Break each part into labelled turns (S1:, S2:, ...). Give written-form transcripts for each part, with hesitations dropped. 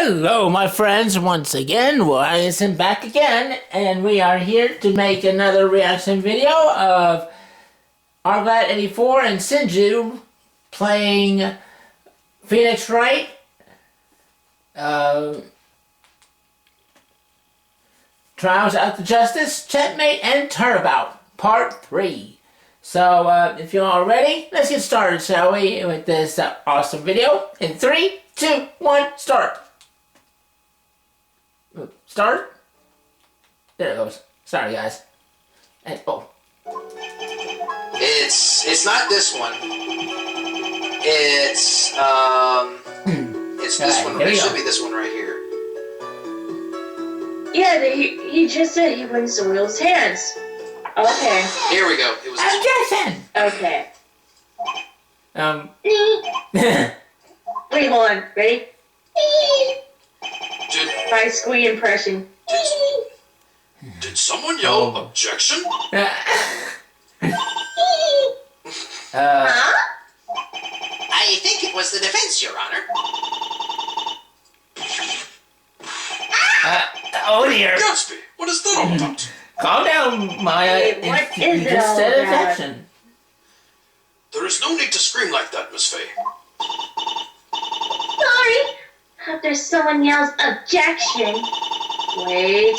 S1: Hello, my friends, once again. Arclad back again, and we are here to make another reaction video of Arclad 84 and Shinju playing Phoenix Wright. Trials After Justice, Checkmate, and Turnabout, Part 3. So, if you're all ready, let's get started, shall we, with this awesome video. In 3, 2, 1, start. Start? There it goes. Sorry, guys. And, oh.
S2: It's not this one. It's this one. It should be this one right here.
S3: Yeah, he just said he wants to wheel his hands. Okay.
S2: Here we go. It was
S1: Jackson!
S3: Okay. Wait, hold on. Ready? My squee impression.
S2: Did someone yell objection?
S3: Huh?
S2: I think it was the defense, Your Honor.
S1: Oh dear.
S2: Gatsby, what is that all about?
S1: Calm down, Maya.
S3: Wait, what
S1: you
S3: is it
S1: just
S3: all
S1: said
S3: about?
S1: objection.
S2: There is no need to scream like that, Miss Faye.
S3: Sorry. After someone yells objection. Wait.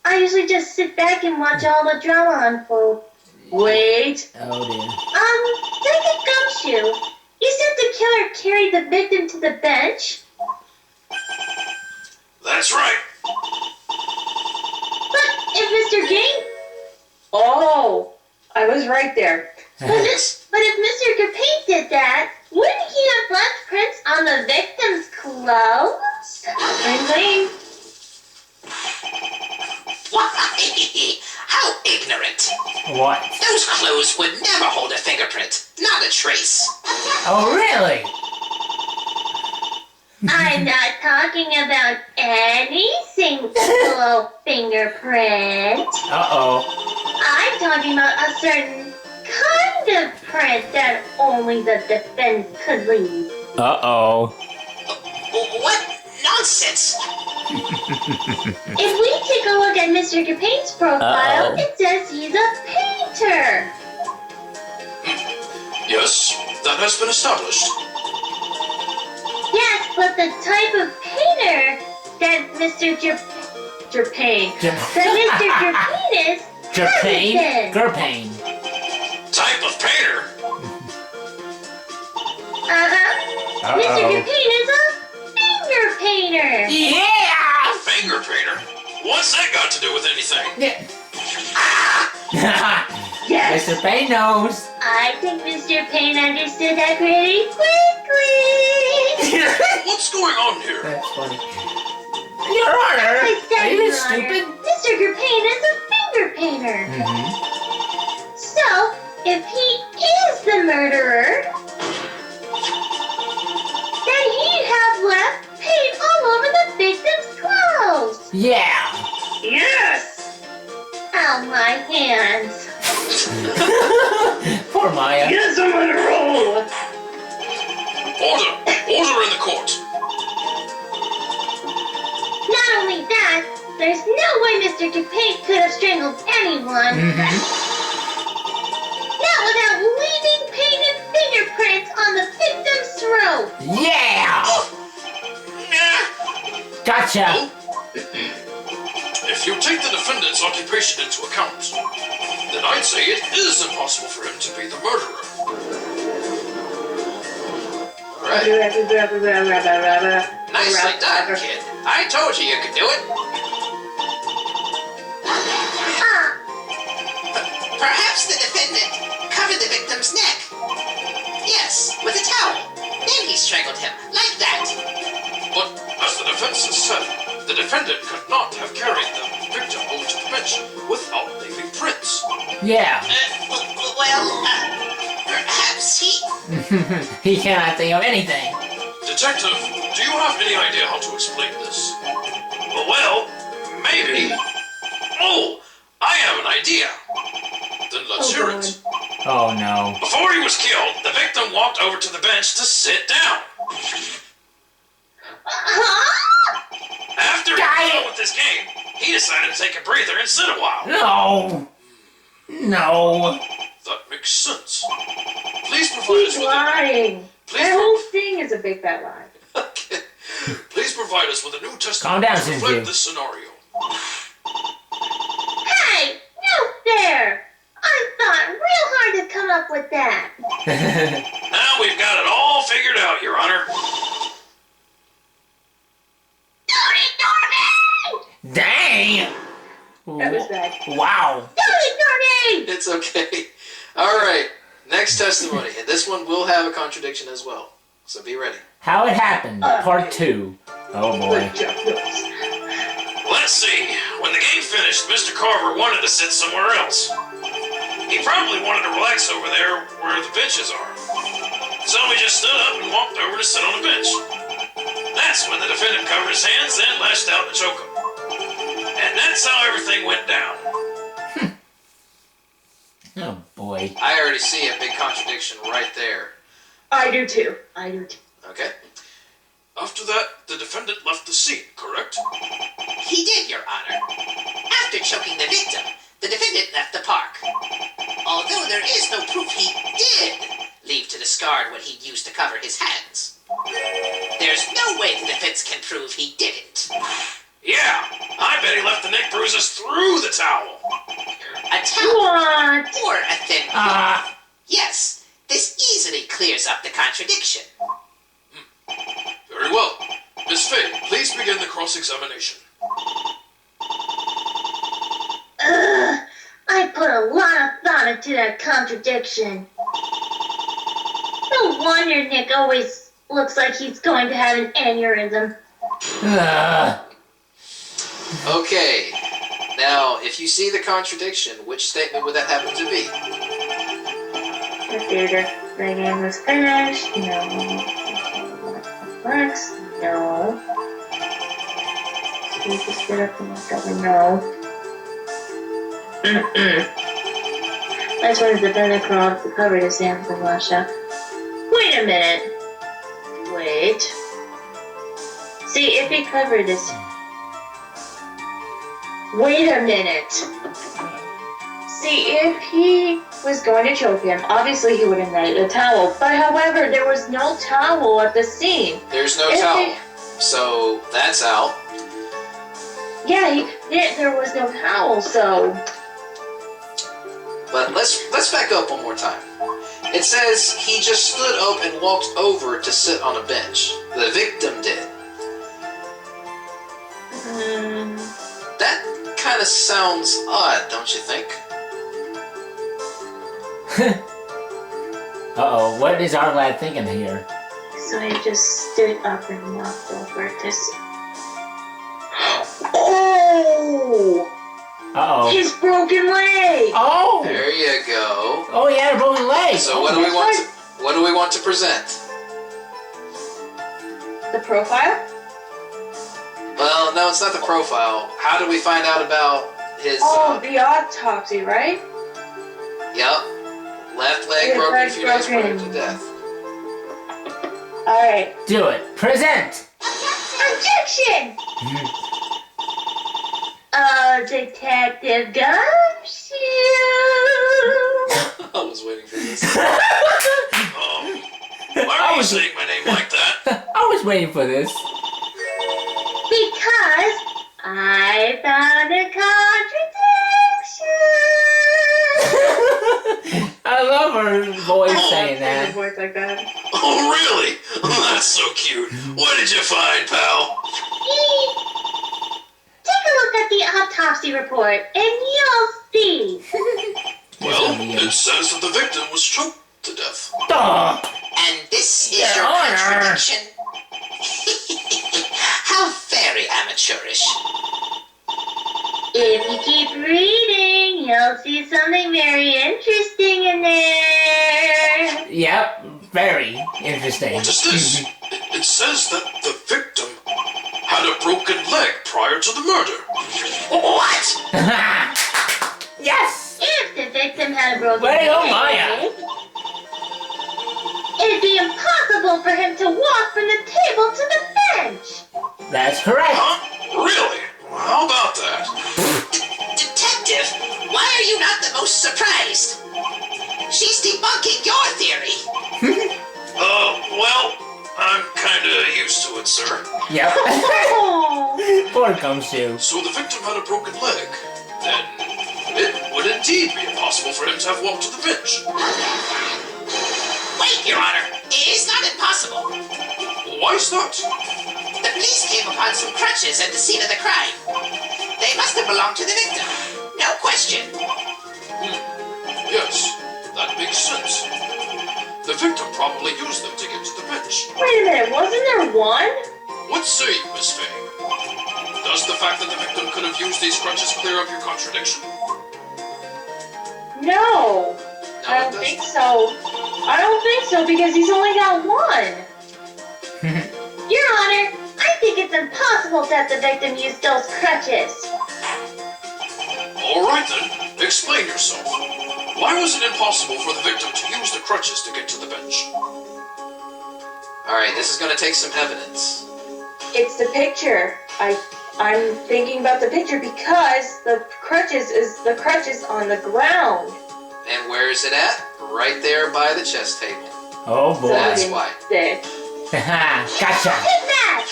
S3: I usually just sit back and watch all the drama unfold. Wait.
S1: Oh dear.
S3: Second Gumshoe. You said the killer carried the victim to the bench?
S2: That's right.
S3: But if Mr. Game... Oh, I was right there. But if Mr. Checkmate did that, wouldn't he have left prints on the victim's clothes? Lane.
S2: Why? How ignorant.
S1: What?
S2: Those clothes would never hold a fingerprint. Not a trace.
S1: Oh really?
S3: I'm not talking about any single fingerprint.
S1: Uh-oh.
S3: I'm talking about a certain kind of print that only the defense could leave.
S1: Uh-oh.
S2: What nonsense?
S3: If we take a look at Mr. Checkmate's profile, it says he's a painter.
S2: Yes, that has been established.
S3: Yes, but the type of painter that Mr. Checkmate is
S1: Gerpain? Gerpain.
S2: Type of painter?
S3: Mr. Checkmate is a finger painter.
S1: Yeah!
S2: Finger painter? What's that got to do with anything?
S3: Yes.
S1: Mr. Payne knows.
S3: I think Mr. Payne understood that pretty quickly.
S2: What's going on here?
S1: That's funny. Your Honor,
S3: I said,
S1: are you
S3: Your
S1: stupid?
S3: Honor, Mr. Checkmate is a finger painter. So, if he is the murderer, then he'd have left paint all over the victim's clothes.
S1: Yeah.
S3: Yes! Ow, my hands.
S1: Poor Maya.
S3: Yes, I'm on a roll.
S2: Order! Order in the court!
S3: Not only that, there's no way Mr. Checkmate could have strangled anyone. Not without leaving painted fingerprints on the victim's throat.
S1: Yeah! Gotcha.
S2: If you take the defendant's occupation into account, then I'd say it is impossible for him to be the murderer. Alright. Nicely done, kid. I told you could do it. Perhaps the defendant covered the victim's neck. Yes, with a towel. Then he strangled him, like that. But, as the defense has said, the defendant could not have carried the victim over to the bench without leaving prints.
S1: Yeah.
S2: Perhaps he...
S1: He cannot think of anything.
S2: Detective, do you have any idea how to explain this? Well, maybe. Oh, I have an idea. Then let's hear it.
S1: Oh no.
S2: Before he was killed, the victim walked over to the bench to sit down.
S3: Huh?
S4: decided to take a breather and sit a while.
S1: No. No.
S4: That makes sense. Please provide
S3: He's
S4: us with
S3: lying.
S4: Please
S3: That whole thing is a big fat lie.
S4: Okay. Please provide us with a New Testament
S1: Calm down,
S4: to reflect
S1: Shinju.
S4: this scenario.
S3: Hey, no fair. I thought real hard to come up with that.
S4: Now we've got it all figured out, Your Honor.
S3: Don't ignore me!
S1: Dang.
S3: That was bad.
S1: Wow.
S3: Don't ignore me!
S2: It's okay. All right. Next testimony, and this one will have a contradiction as well. So be ready.
S1: How it happened, part 2. Oh boy.
S3: Good job, Lewis.
S4: Let's see. When the game finished, Mr. Carver wanted to sit somewhere else. He probably wanted to relax over there where the benches are. So he just stood up and walked over to sit on a bench. That's when the defendant covered his hands and lashed out to choke him. And that's how everything went down.
S1: Oh boy.
S2: I already see a big contradiction right there.
S3: I do too.
S2: Okay?
S4: After that, the defendant left the scene, correct?
S2: He did, Your Honor. After choking the victim, the defendant left the park. Although there is no proof he did leave to discard what he'd used to cover his hands. There's no way the defense can prove he didn't.
S4: Yeah, I bet he left the neck bruises through the towel.
S2: A towel
S3: What?
S2: or a thin cloth. Yes, this easily clears up the contradiction.
S4: Very well. Miss Fay, please begin the cross-examination.
S3: Ugh, I put a lot of thought into that contradiction. No wonder Nick always looks like he's going to have an aneurysm.
S2: Okay. Now, if you see the contradiction, which statement would that happen to be?
S3: The game was finished. No. Works. No. He just stood up and walked over. No. That's when the defendant crawled, covered his hands and lashed out. Wait a minute. Wait. See, if he covered his... Wait a minute. See, if he was going to choke him, obviously he would have needed a towel. But however, there was no towel at the scene.
S2: There's no towel. So, that's out.
S3: Yeah, there was no towel, so...
S2: But let's back up one more time. It says he just stood up and walked over to sit on a bench. The victim did. That kind of sounds odd, don't you think?
S1: Uh-oh, what is Arclad thinking here?
S3: So he just stood up and walked over to see... Oh!
S1: Uh-oh.
S3: His broken leg!
S1: Oh!
S2: There you go.
S1: Oh, he had a broken leg!
S2: So what do we want to present?
S3: The profile?
S2: Well, no, it's not the profile. How did we find out about his...
S3: The autopsy, right?
S2: Yep. Left leg
S3: His
S2: broken a
S3: leg's
S2: few days prior
S3: broken.
S2: to death.
S3: Alright.
S1: Do it. Present!
S3: Objection! Detective Gumshoe!
S2: I was waiting for this.
S4: Why are you saying my name like that?
S1: I was waiting for this.
S3: Because I found a contradiction!
S1: I love her voice saying that.
S3: Voice like that.
S4: Oh, really? That's so cute. What did you find, pal?
S3: Take a look at the autopsy report and you'll see.
S4: Well, it says that the victim was choked to death.
S1: Duh.
S2: And this is
S1: Your
S2: your
S1: Honor.
S2: contradiction? How very amateurish.
S3: If you keep reading, you'll see something very interesting in there.
S1: Yep, very interesting.
S4: What is this? It says that the victim had a broken leg prior to the murder.
S2: What?
S1: Yes!
S3: If the victim had a broken
S1: Way to go,
S3: leg,
S1: Maya.
S3: it'd be impossible for him to walk from the table to the bench.
S1: That's correct.
S4: Huh? Really? How about that?
S2: the most surprised. She's debunking your theory.
S4: Well, I'm kinda used to it, sir.
S1: Yep.
S3: Oh.
S1: Poor Gumshoe.
S4: So the victim had a broken leg. Then it would indeed be impossible for him to have walked to the bench.
S2: Wait, Your Honor. It is not impossible.
S4: Why is that?
S2: The police came upon some crutches at the scene of the crime. They must have belonged to the victim. No question.
S4: Yes, that makes sense. The victim probably used them to get to the bench.
S3: Wait a minute, wasn't there one?
S4: What say you, Miss Fay? Does the fact that the victim could have used these crutches clear up your contradiction?
S3: No. I don't think so. I don't think so because he's only got one. Your Honor, I think it's impossible that the victim used those crutches.
S4: All right then, explain yourself. Why was it impossible for the victim to use the crutches to get to the bench?
S2: Alright, this is gonna take some evidence.
S3: It's the picture. I'm thinking about the picture because the crutches on the ground.
S2: And where is it at? Right there by the chess table.
S1: Oh boy.
S2: That's why.
S3: There.
S1: Gotcha.
S3: Take that!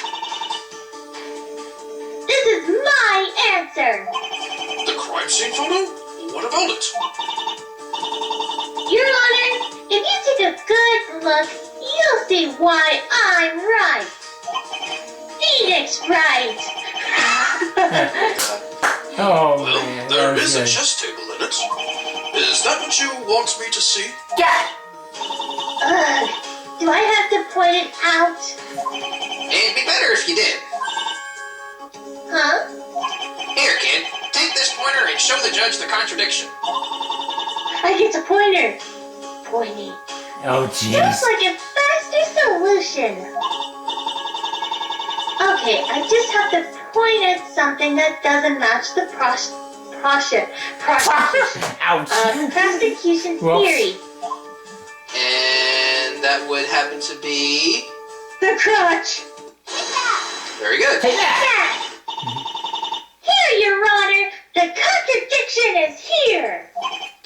S3: This is my answer!
S4: The crime scene photo? What about it?
S3: Your Honor, if you take a good look, you'll see why I'm right. Phoenix right!
S1: Oh
S4: Well,
S1: man.
S4: there
S1: that was
S4: is a
S1: good.
S4: chess table in it. Is that what you want me to see?
S1: Yeah.
S3: Ugh, do I have to point it out?
S2: It'd be better if you did.
S3: Huh?
S2: Here, kid. Take this pointer and show the judge the contradiction.
S3: I get a pointer. Pointy.
S1: Oh
S3: Looks
S1: jeez.
S3: like a faster solution. Okay, I just have to point at something that doesn't match the prosecution
S1: Ouch. Whoops.
S3: theory.
S2: And that would happen to be...
S3: The crutch.
S2: Very good.
S1: Take that.
S3: That. Here, Your Honor, the contradiction is here.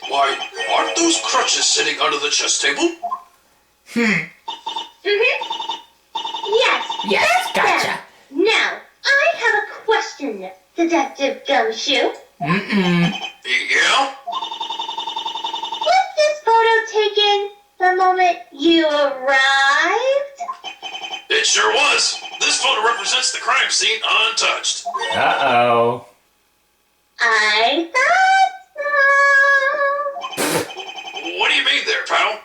S4: Why, aren't those crutches sitting under the chess table?
S3: Mhm. Yes.
S1: Yes,
S3: that's
S1: gotcha.
S3: them. Now, I have a question, Detective Gumshoe.
S4: Yeah?
S3: Was this photo taken the moment you arrived?
S4: It sure was. This photo represents the crime scene untouched.
S1: Uh-oh.
S3: I thought so.
S4: What do you mean there, pal?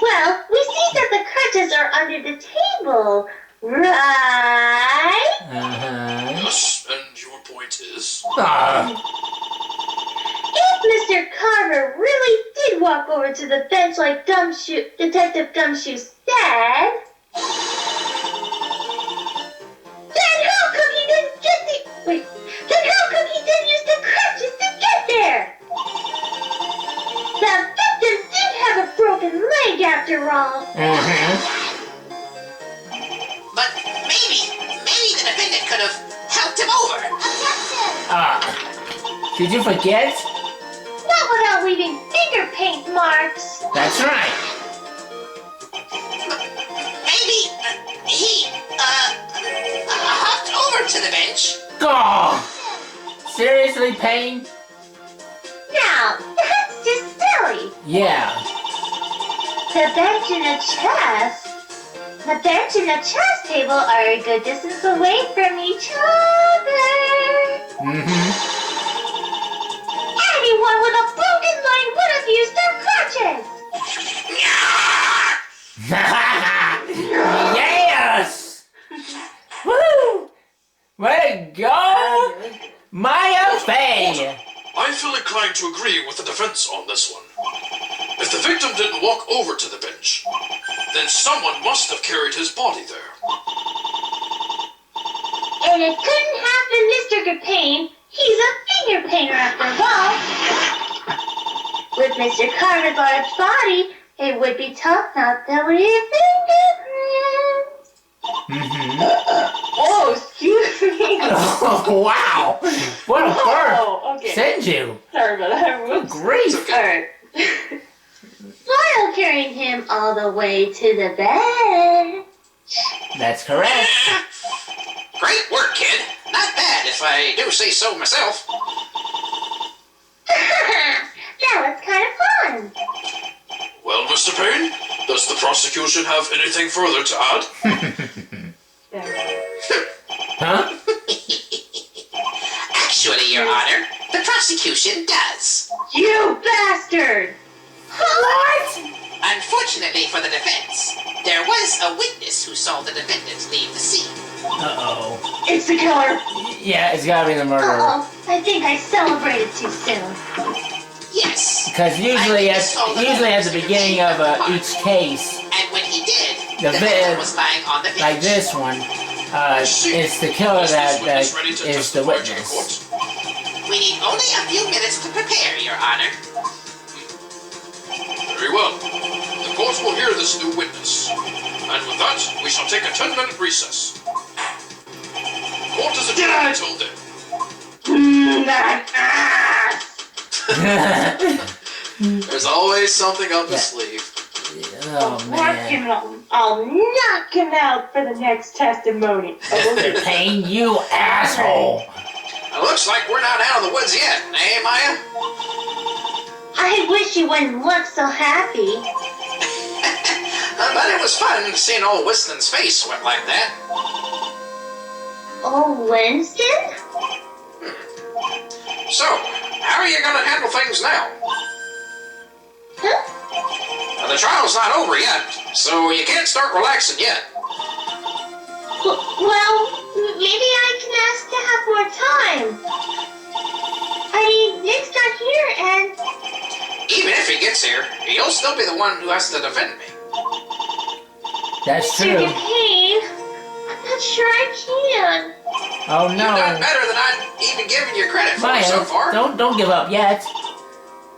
S3: Well, we see that the crutches are under the table, right?
S1: Uh-huh.
S4: Yes, and your point is?
S3: If Mr. Carver really did walk over to the bench like Detective Gumshoe said, then how come he didn't use the crutches to get there? The victim did have a broken leg after all.
S1: Uh-huh.
S2: But maybe the defendant could have helped him over.
S1: Did you forget?
S3: Not without leaving finger paint marks.
S1: That's right.
S2: Maybe he hopped over to the bench.
S1: Oh! Seriously, Payne?
S3: Now, that's just silly.
S1: Yeah.
S3: The bench and the chess table are a good distance away from each other.
S1: Mm-hmm.
S3: Anyone with a broken leg would have used their crutches.
S1: Yes! Woo! Way to go! Maya Faye!
S4: I feel inclined to agree with the defense on this one. If the victim didn't walk over to the bench, then someone must have carried his body there.
S3: And it couldn't have been Mr. Gapane. He's a finger painter after all. With Mr. Carver's large body, it would be tough not to leave fingerprints.
S1: Mm-hmm.
S3: Oh, excuse me.
S1: Oh, wow! What a bird!
S3: Oh, Okay.
S1: Shinju.
S3: Sorry about that. Whoops.
S1: Great.
S3: Alright. While carrying him all the way to the bed.
S1: That's correct.
S2: Great work, kid. Not bad, if I do say so myself.
S3: That was kind of fun.
S4: Well, Mr. Payne, does the prosecution have anything further to add?
S1: Huh?
S2: Actually, Your Honor, the prosecution does.
S3: You bastard!
S1: What?
S2: Unfortunately for the defense, there was a witness who saw the defendant leave the scene.
S1: Uh-oh.
S3: It's the killer.
S1: Yeah, it's gotta be the murderer.
S3: Uh-oh. I think I celebrated too soon.
S2: Yes.
S1: Because usually at the beginning of each case,
S2: And when he did,
S1: The
S2: the
S1: vid-
S2: victim was lying on the bench.
S1: like this one, it's the killer that is the witness.
S2: We need only a few minutes to prepare, Your Honor.
S4: Very well. The court will hear this new witness. And with that, we shall take a 10-minute recess. Court is adjourned until then.
S5: There's always something up his sleeve.
S1: Oh man.
S3: I'll knock him out for the next testimony.
S1: Mr. Payne, you asshole.
S2: It looks like we're not out of the woods yet, eh, Maya?
S3: I wish you wouldn't look so happy.
S2: But it was fun seeing old Winston's face sweat like that.
S3: Oh, Winston?
S2: So, how are you gonna handle things now?
S3: Huh?
S2: The trial's not over yet, so you can't start relaxing yet.
S3: Well, maybe I can ask to have more time. I mean, Nick's not here, and...
S2: Even if he gets here, you'll still be the one who has to defend me.
S1: That's
S3: Mr.
S1: true.
S3: Payne, I'm not sure I can.
S1: Oh
S2: You've done
S1: no.
S2: better than I've even given you credit for
S1: Maya,
S2: so far.
S1: don't give up yet.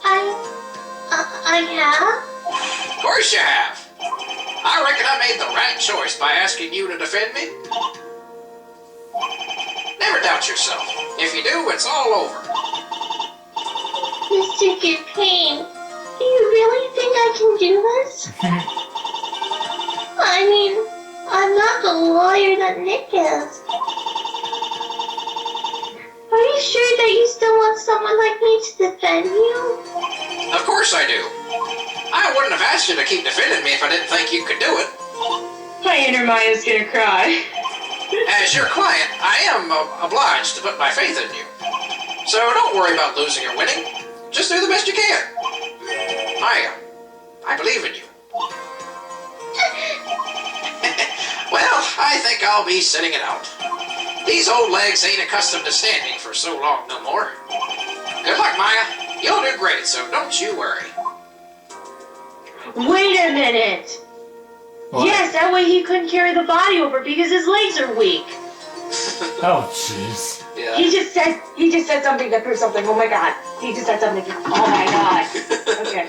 S3: I have?
S2: Of course you have. I reckon I made the right choice by asking you to defend me. Never doubt yourself. If you do, it's all over.
S3: Mr. Payne, do you really think I can do this? I mean, I'm not the lawyer that Nick is. Are you sure that you still want someone like me to defend you?
S2: Of course I do. I wouldn't have asked you to keep defending me if I didn't think you could do it.
S3: My inner Maya's gonna cry.
S2: As your client, I am obliged to put my faith in you. So don't worry about losing or winning. Just do the best you can. I believe in you. Well, I think I'll be sitting it out. These old legs ain't accustomed to standing for so long no more. Good luck, Maya. You'll do great, so don't you worry.
S3: Wait a minute.
S1: What?
S3: Yes, that way he couldn't carry the body over because his legs are weak.
S1: Oh jeez.
S5: Yeah.
S3: He just said something that proved something. Oh my god. He just said something. Oh my god. Okay.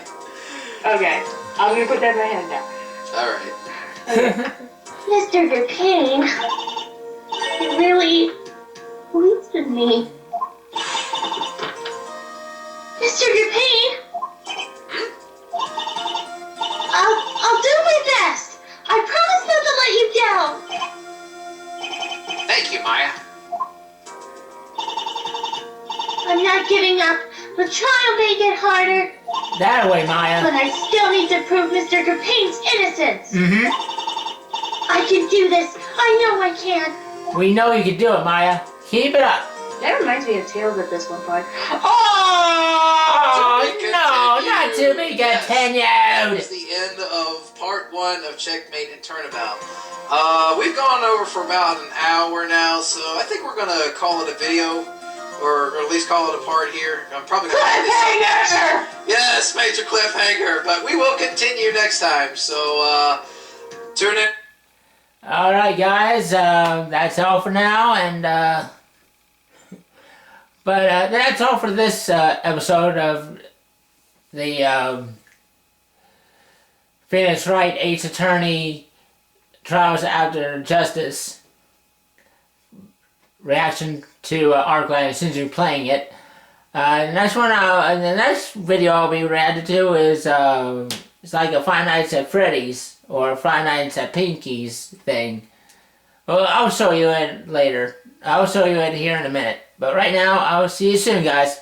S3: Okay. I'm gonna put that in my head now.
S5: All right.
S3: Mr. Payne, you really pleased with me. Mr. Payne, I'll do my best. I promise not to let you down.
S2: Thank you, Maya.
S3: I'm not giving up. The trial may get harder,
S1: That way, Maya.
S3: but I still need to prove Mr. Payne's innocence.
S1: Mm-hmm.
S3: I can do this. I know I can.
S1: We know you can do it, Maya. Keep it up.
S3: That reminds me of Tales at this one point.
S1: Oh,
S5: To be
S1: no, not to be
S5: That
S1: continued.
S5: was the end of part 1 of Checkmate and Turnabout. We've gone over for about an hour now, so I think we're gonna call it a video, or at least call it a part here. I'm probably gonna
S3: Cliffhanger!
S5: Yes, major cliffhanger, but we will continue next time. So tune in.
S1: All right, guys. That's all for now, and that's all for this episode of the Phoenix Wright Ace Attorney Trials After Justice reaction to Arclad and Shinju playing it. The next one, the next video I'll be reacting to is it's like a Five Nights at Freddy's or Five Nights at Pinky's thing. Well, I'll show you it later. I'll show you it here in a minute. But right now, I'll see you soon, guys.